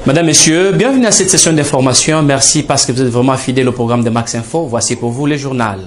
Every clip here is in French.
Madame, Messieurs, bienvenue à cette session d'information. Merci parce que vous êtes vraiment fidèles au programme de Max Info. Voici pour vous le journal.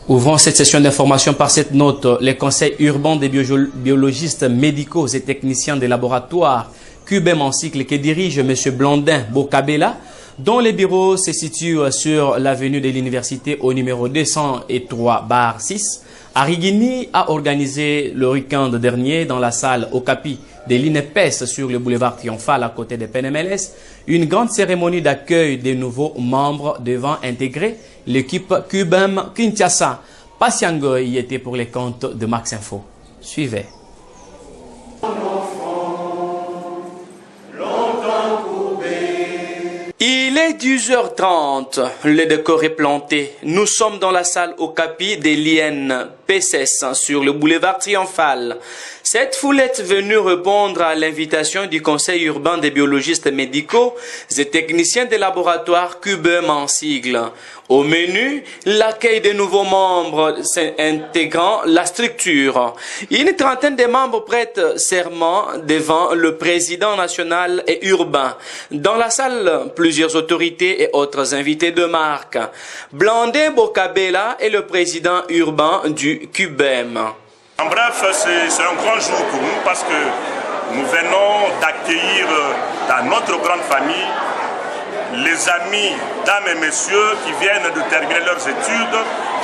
Ouvrons cette session d'information par cette note. Les conseils urbains des biologistes médicaux et techniciens des laboratoires QBEM en cycle que dirige M. Blandin Bokabela, dont les bureaux se situent sur l'avenue de l'Université au numéro 203/6, à Rigini, a organisé le week-end dernier dans la salle Okapi de l'INEPES sur le boulevard Triomphal à côté de PNMLS, une grande cérémonie d'accueil des nouveaux membres devant intégrer l'équipe QBEM Kinshasa. Patiango y était pour les comptes de Max Info. Suivez. Il est 10h30, le décor est planté. Nous sommes dans la salle Okapi de l'INPSS sur le boulevard Triomphal. Cette foulette venue répondre à l'invitation du Conseil urbain des biologistes médicaux et techniciens des laboratoires QBEM en sigle. Au menu, l'accueil des nouveaux membres intégrant la structure. Une trentaine de membres prêtent serment devant le président national et urbain. Dans la salle, plusieurs autorités et autres invités de marque. Blandin Bokabela est le président urbain du QBEM. En bref, c'est un grand jour pour nous parce que nous venons d'accueillir dans notre grande famille les amis, dames et messieurs qui viennent de terminer leurs études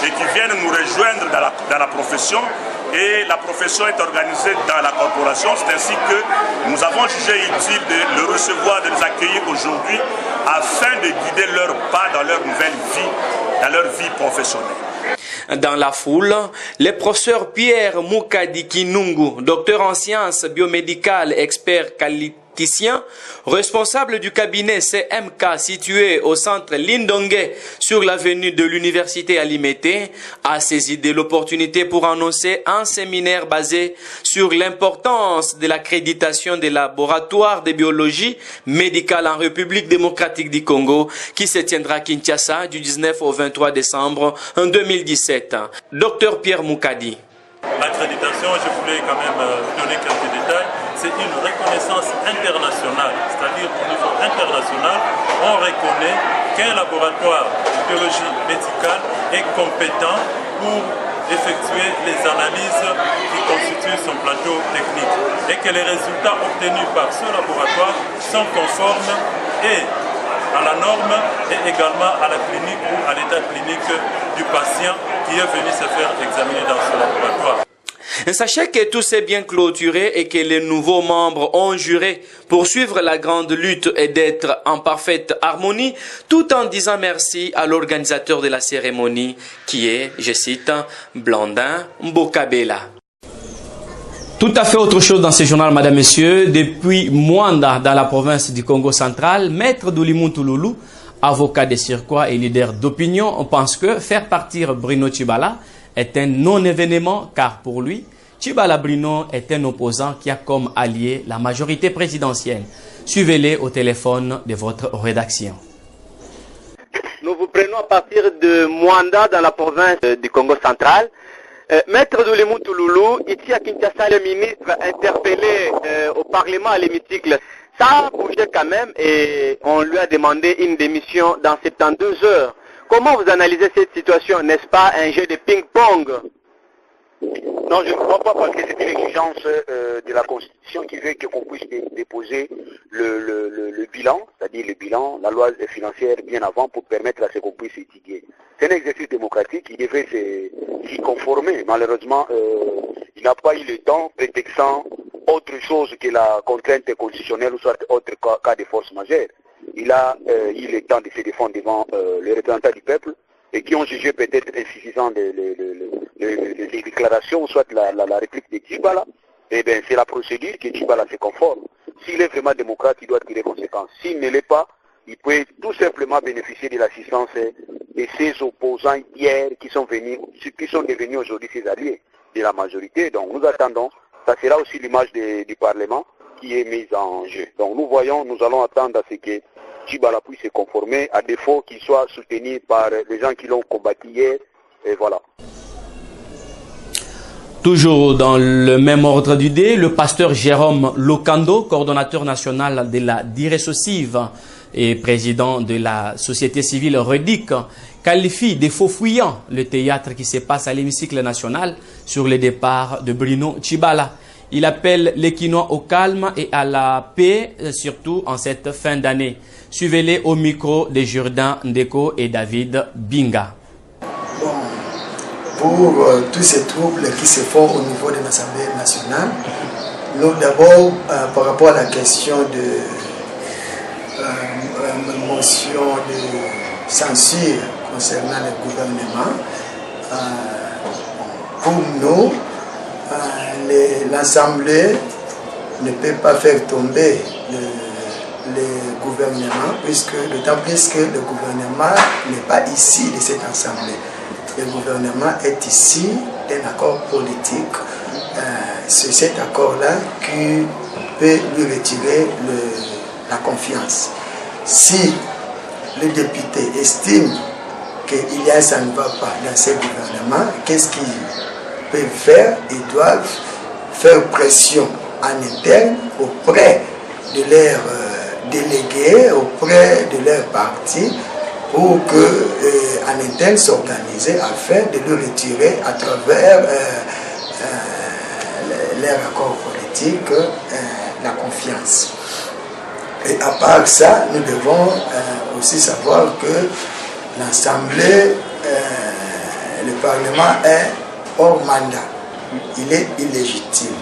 et qui viennent nous rejoindre dans la profession. Et la profession est organisée dans la corporation. C'est ainsi que nous avons jugé utile de le recevoir, de les accueillir aujourd'hui afin de guider leurs pas dans leur nouvelle vie, dans leur vie professionnelle. Dans la foule, le professeur Pierre Moukadi Kinungu, docteur en sciences biomédicales, expert qualiticien, responsable du cabinet CMK situé au centre Lindongue sur l'avenue de l'université Alimété, a saisi de l'opportunité pour annoncer un séminaire basé sur l'importance de l'accréditation des laboratoires de biologie médicale en République démocratique du Congo qui se tiendra à Kinshasa du 19 au 23 décembre 2017. Docteur Pierre Moukadi. L'accréditation, je voulais quand même donner quelques détails, c'est une reconnaissance internationale, c'est-à-dire au niveau international, on reconnaît qu'un laboratoire de biologie médicale est compétent pour effectuer les analyses qui constituent son plateau technique et que les résultats obtenus par ce laboratoire sont conformes et à la norme et également à la clinique ou à l'état clinique du patient qui est venu se faire examiner dans ce laboratoire. Sachez que tout s'est bien clôturé et que les nouveaux membres ont juré poursuivre la grande lutte et d'être en parfaite harmonie, tout en disant merci à l'organisateur de la cérémonie qui est, je cite, Blandin Bokabela. Tout à fait autre chose dans ce journal, madame, messieurs. Depuis Mwanda, dans la province du Congo central, maître Doulimuntu Loulou, avocat de surcroît et leader d'opinion, pense que faire partir Bruno Tshibala est un non-événement car pour lui, Tshibala Bruno est un opposant qui a comme allié la majorité présidentielle. Suivez-les au téléphone de votre rédaction. Nous vous prenons à partir de Mwanda dans la province du Congo central. Maître Doulimuntu Loulou, ici à Kinshasa, le ministre interpellé au Parlement à l'hémicycle, ça a bougé quand même et on lui a demandé une démission dans 72 heures. Comment vous analysez cette situation? N'est-ce pas un jeu de ping-pong? Non, je ne crois pas parce que c'est une exigence de la Constitution qui veut qu'on puisse déposer le bilan, c'est-à-dire le bilan, la loi financière bien avant pour permettre à ce qu'on puisse étudier. C'est un exercice démocratique qui devrait s'y conformer. Malheureusement, il n'a pas eu le temps prétextant autre chose que la contrainte constitutionnelle ou soit autre cas de force majeure. Il a eu le temps de se défendre devant les représentants du peuple et qui ont jugé peut-être insuffisant les déclarations, soit la réplique de Tshibala. Eh bien, c'est la procédure que Tshibala se conforme. S'il est vraiment démocrate, il doit tirer conséquences. S'il ne l'est pas, il peut tout simplement bénéficier de l'assistance de ses opposants hier qui sont devenus aujourd'hui ses alliés de la majorité. Donc nous attendons, ça sera aussi l'image du Parlement qui est mise en jeu. Donc nous allons attendre à ce que Tshibala puisse se conformer, à défaut qu'il soit soutenu par les gens qui l'ont combattu hier, et voilà. Toujours dans le même ordre d'idée, le pasteur Jérôme Lokando, coordonnateur national de la Diresocive et président de la société civile Redic, qualifie de faux fuyants le théâtre qui se passe à l'hémicycle national sur le départ de Bruno Tshibala. Il appelle les Quinois au calme et à la paix, surtout en cette fin d'année. Suivez-les au micro de Jourdain Ndeko et David Binga. Bon, pour tous ces troubles qui se font au niveau de l'Assemblée nationale, nous d'abord, par rapport à la question de motion de censure concernant le gouvernement, pour nous, l'Assemblée ne peut pas faire tomber le gouvernement, d'autant plus que le gouvernement n'est pas ici de cette Assemblée. Le gouvernement est ici d'un accord politique. C'est cet accord-là qui peut lui retirer la confiance. Si les députés estiment qu'il y a ça ne va pas dans ce gouvernement, qu'est-ce qu'ils peuvent faire? Ils doivent faire pression en interne auprès de leurs délégués, auprès de leur parti, pour qu'en interne s'organiser afin de le retirer à travers leur accord politique la confiance. Et à part ça, nous devons aussi savoir que l'Assemblée, le Parlement est hors mandat. Il est illégitime.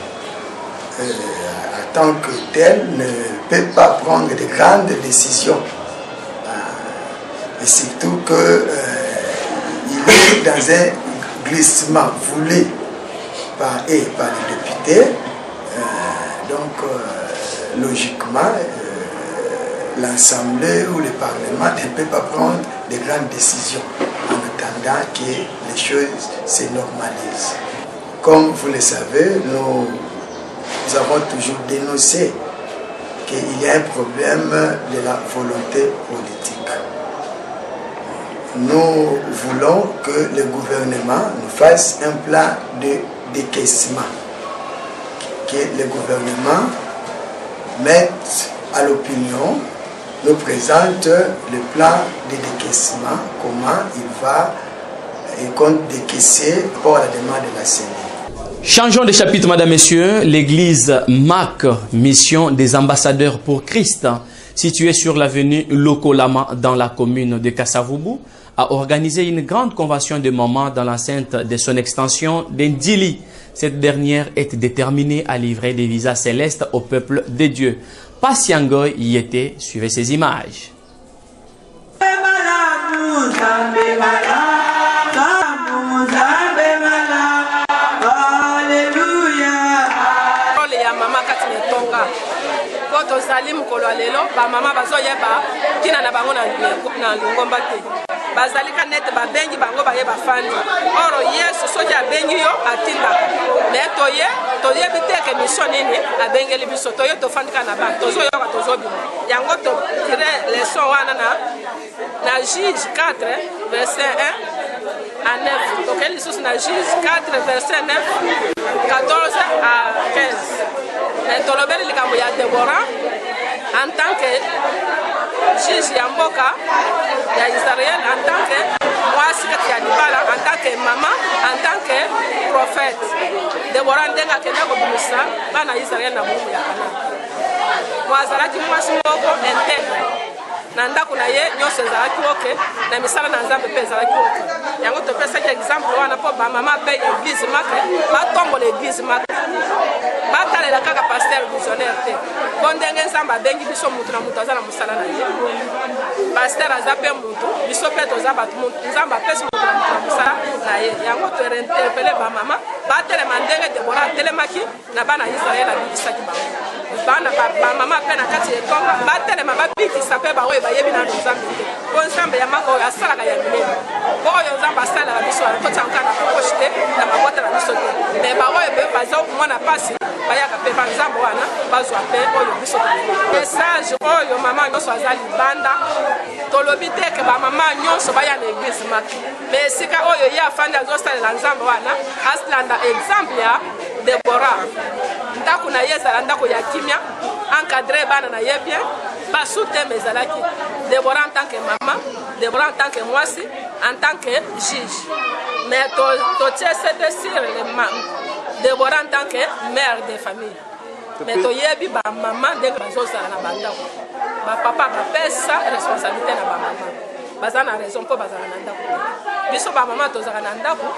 En tant que tel, ne peut pas prendre de grandes décisions. Et surtout qu'il est dans un glissement voulu par les députés. Donc, logiquement, l'Assemblée ou le Parlement ne peut pas prendre de grandes décisions en attendant que les choses se normalisent. Comme vous le savez, nous avons toujours dénoncé qu'il y a un problème de la volonté politique. Nous voulons que le gouvernement nous fasse un plan de décaissement, que le gouvernement mette à l'opinion, nous présente le plan de décaissement, comment il compte décaisser pour la demande de la CENI. Changeons de chapitre, mesdames, messieurs. L'église MAC, Mission des ambassadeurs pour Christ, située sur l'avenue Lokolama dans la commune de Kasavubu, a organisé une grande convention de moments dans l'enceinte de son extension d'Indili. Cette dernière est déterminée à livrer des visas célestes au peuple de Dieu. Pasiangoy y était, suivez ces images. tozali mokolo ya lelo bamama bazoyeba ntina na bango na lingomba te bazali ka nete babengi bango baye bafandi oro yesu soki abengi yo atindaka me toyebi te ke mission nini abengeli biso toye tofandika na bango tozoyoka tozobima yango totire leson wana na Juge 4 verset 1 à 9 donc elle lisusu na Juge 4 verset 9 14 à 15 mais tolobeli likambo ya Deborah en tant que juge ya mboka ya Israël, en tant que mwasi kati ya libala, en tant que maman, en tant que prophète. Deborah ndenga kenda kobimisa bana Israël na bomu ya Kanaan. Mwazalaki mwasi moko intègre. Na ndako na ye nyonso ezalaki oke na misala na Nzambe mpe ezalaki oke. Yango topesaki exemple wana mpo bamama mpe église make batombola église make batalela kaka pasteur visionnaire te mpo ndenge Nzambe abengi biso mutu na mutu aza na mosala na ye pasteur aza mpe mutu biso mpe toza bato mutu Nzambe apesi mutu na mutu na mosala na ye yango tointerpele bamama batelema ndenge Deborah atelemaki na bana Israel abikisaki bango bana bamama mpe na kati etonga batelema babikisa mpe baoyo bayebi na Nzambe te mpo Nzambe ya maka oyo asalaka ya minene mpo oyo Nzambe asalaka biso totianka na poche te na mabota na biso te me baoyo mpe baza komona pasi bayaka mpe banzambe wana bazwa mpe oyo biso message oyo mama nyonso aza libanda tolobi te ke bamama nyonso baya na église maki mais esika oyo ye afandi azosalela nzambe wana asilanda exemple ya Debora ndako na ye ezala ndako ya kimia encadré bana na ye bien basuteme ezalaki Debora en tant que maman, Debora en tant que mwasi, en tant que juge mais totie c'était sur les mamans Debora en tant que mère de famille mais toyebi bamama ndenge bazosala na bandako bapapa bapesa responsabilité na bamama baza na raison mpo bazala na ndako biso bamama tozala na ndako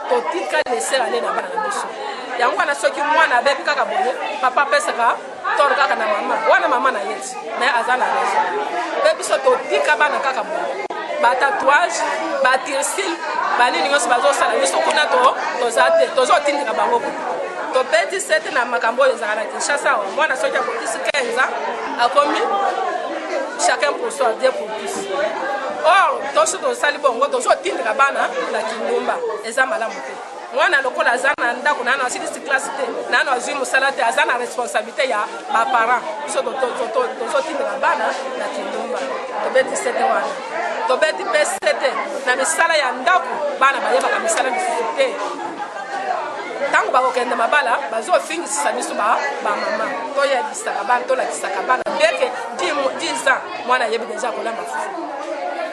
totika laisser aller na bana na biso yango wana soki mwana abebi kaka boye papa apesaka toro kaka na mama wana mama na yeti mais aza na raison mpe biso totika bana kaka boye batatouage batirsile banini nyonso bazosala biso kuna toza te tozotindika bango kuna topeti sete na makambo oyo ezala na Kinshasa mwana soki akotisi 15 ans akomi chacun pour soi Dieu pour tous or toso tosali bongo tozotindika bana na kindumba eza malamu te mwana lokola aza na ndako nano asilisi classe te nano azwi mosala te aza na responsabilité ya baparent biso tozotindika bana na kindumba tobeti sete wana tobeti mpe sete na misala ya ndako bana bayebaka misala misusu te tango bakokende mabala bazofingisisa biso bamama toyebisaka bana tolakisaka bana beke 10 ans mwana ayebi deja kolamba fufu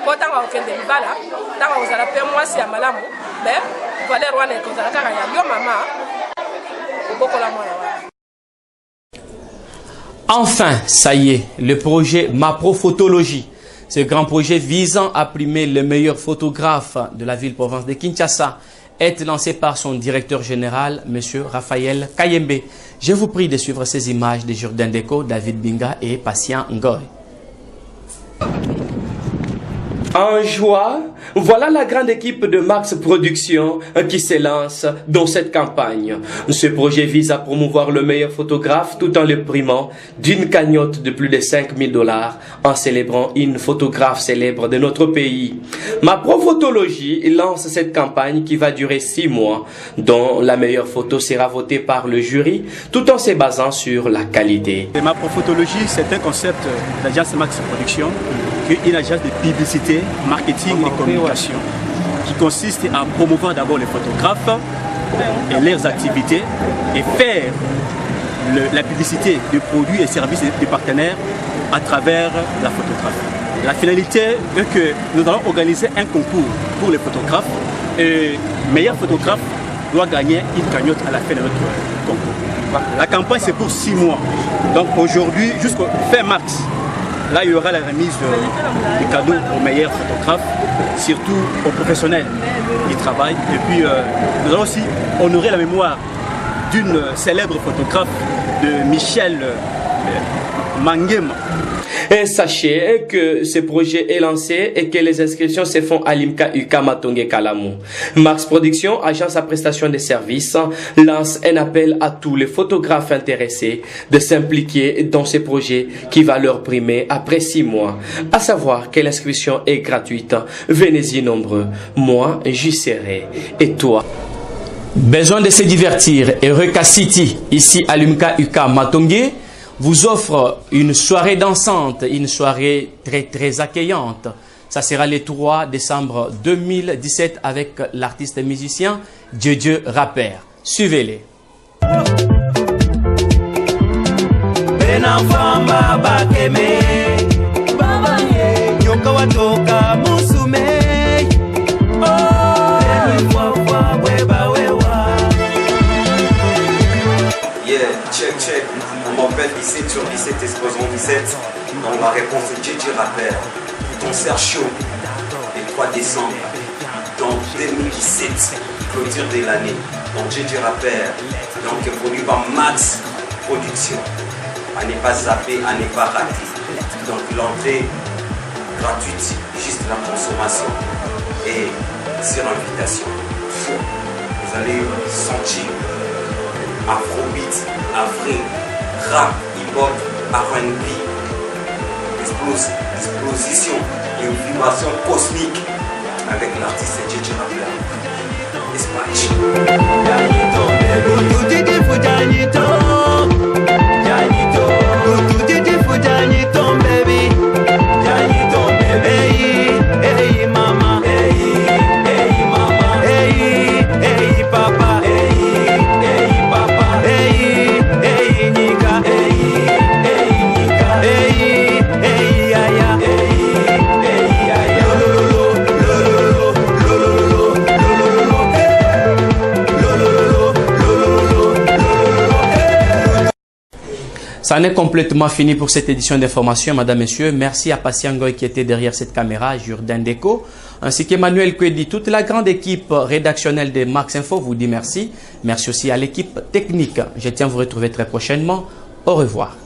mpo tango akokende libala tango akozala mpe mwasi ya malamu me valer wana ekozala kaka ya yo mama obokola mwana wana. Enfin, ça y est, le projet Maprofotologie. Ce grand projet visant à primer les meilleurs photographes de la ville-province de Kinshasa est lancé par son directeur général, M. Raphaël Kayembe. Je vous prie de suivre ces images de Jourdain Deco, David Binga et Patient Ngoy. En joie, voilà la grande équipe de Max Production qui se lance dans cette campagne. Ce projet vise à promouvoir le meilleur photographe tout en le primant d'une cagnotte de plus de 5 000 $ en célébrant une photographe célèbre de notre pays. Maprofotologie lance cette campagne qui va durer 6 mois, dont la meilleure photo sera votée par le jury tout en se basant sur la qualité. Maprofotologie, c'est un concept de l'agence Max Production, qui est une agence de publicité, marketing et communication qui consiste à promouvoir d'abord les photographes et leurs activités et faire la publicité de produits et services des partenaires à travers la photographie. La finalité est que nous allons organiser un concours pour les photographes et le meilleur photographe doit gagner une cagnotte à la fin de notre concours. La campagne c'est pour 6 mois, donc aujourd'hui jusqu'au fin mars. Là, il y aura la remise des cadeaux aux meilleurs photographes, surtout aux professionnels qui travaillent. Et puis, nous allons aussi honorer la mémoire d'une célèbre photographe de Michel Mangema. Et sachez que ce projet est lancé et que les inscriptions se font à l'IMCA UKA Matonge Kalamou. Max Production, agence à prestation de services, lance un appel à tous les photographes intéressés de s'impliquer dans ce projet qui va leur primer après 6 mois. À savoir que l'inscription est gratuite. Venez-y nombreux. Moi, j'y serai. Et toi? Besoin de se divertir et Eureka City, ici à l'IMCA UKA Matonge, vous offre une soirée dansante, une soirée très accueillante. Ça sera le 3 décembre 2017 avec l'artiste musicien Dieu Rapper. Suivez-les. Check. On m'appelle 17 sur 17, Explosion 17. Donc ma réponse est JJ Rapper. Concert show le 3 décembre. Donc 2017, clôture de l'année. Donc JJ Rapper. Donc produit par Max Production. À ne pas zapper, à ne pas rater. Donc l'entrée gratuite, juste la consommation. Et sur invitation. Vous allez sentir Afrobeat, Afrique, rap, hip-hop, R&B, explosion et une vibration cosmique avec l'artiste JJ Rapper. Dispatch. Ça en est complètement fini pour cette édition d'information, madame, messieurs. Merci à Patient Ngoy qui était derrière cette caméra, Jourdain Deco, ainsi qu'Emmanuel Kwedi. Toute la grande équipe rédactionnelle de Max Info vous dit merci. Merci aussi à l'équipe technique. Je tiens à vous retrouver très prochainement. Au revoir.